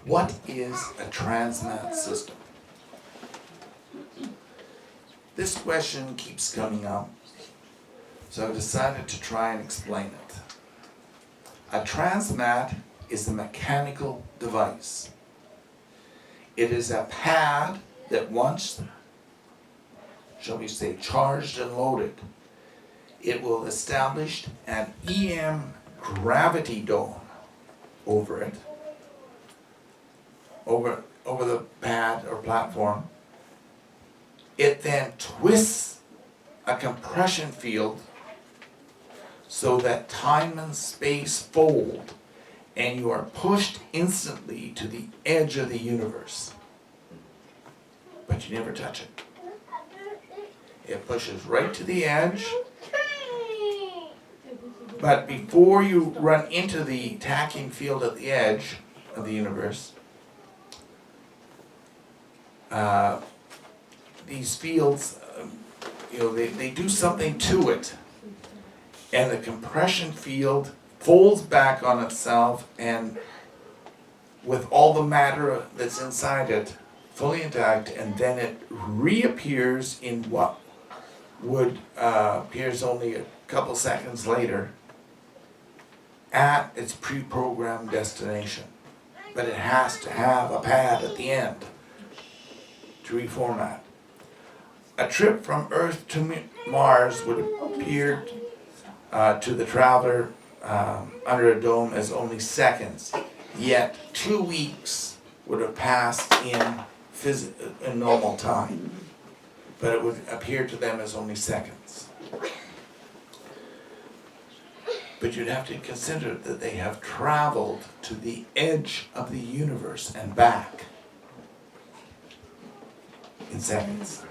What is a transmat system? This question keeps coming up, so I've decided to try and explain it. A transmat is a mechanical device. It is a pad that once, shall we say, charged and loaded, it will establish an EM gravity dome over it, over the pad or platform. It then twists a compression field so that time and space fold, and you are pushed instantly to the edge of the universe. But you never touch it. It pushes right to the edge, but before you run into the tacking field at the edge of the universe, these fields, they do something to it, and the compression field folds back on itself, and with all the matter that's inside it fully intact, and then it reappears in what would appears only a couple seconds later at its pre-programmed destination. But it has to have a pad at the end to reformat. A trip from Earth to Mars would appear to the traveler under a dome as only seconds, yet 2 weeks would have passed in normal time, but it would appear to them as only seconds. But you'd have to consider that they have traveled to the edge of the universe and back in seconds.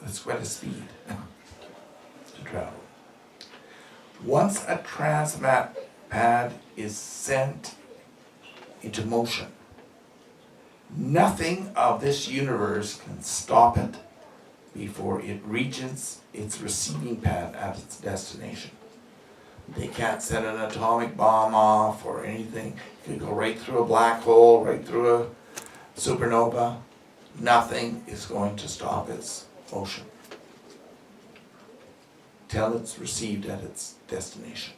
That's quite a speed to travel. Once a transmat pad is sent into motion, nothing of this universe can stop it before it reaches its receiving pad at its destination. They can't set an atomic bomb off or anything. It could go right through a black hole, right through a supernova. Nothing is going to stop its motion till it's received at its destination.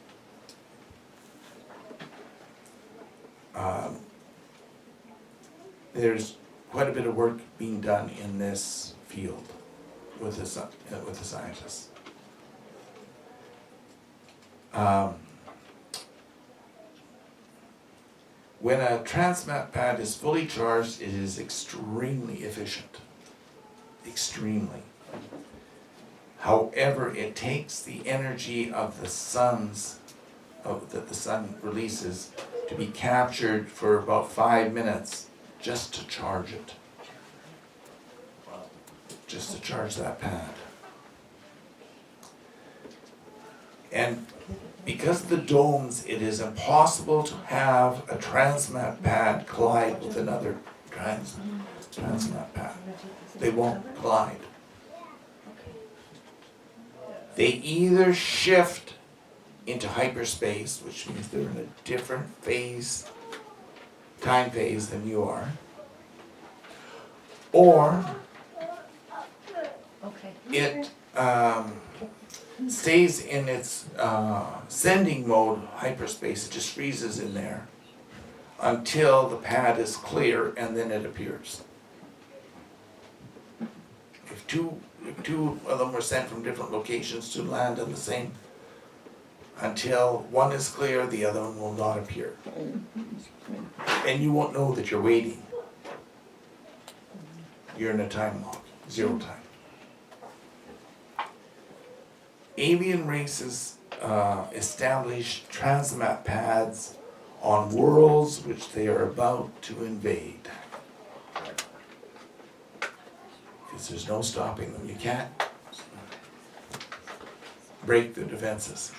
There's quite a bit of work being done in this field with the scientists. When a transmat pad is fully charged, it is extremely efficient. Extremely. However, it takes the energy of the that the sun releases to be captured for about 5 minutes just to charge it. Just to charge that pad. And because of the domes, it is impossible to have a transmat pad collide with another transmat pad. They won't collide. They either shift into hyperspace, which means they're in a different time phase than you are, or it stays in its sending mode, hyperspace. It just freezes in there until the pad is clear, and then it appears. If two of them were sent from different locations to land on the same, until one is clear, the other one will not appear. And you won't know that you're waiting. You're in a time lock, 0 time. Alien races establish transmat pads on worlds which they are about to invade. Because there's no stopping them. You can't break the defenses.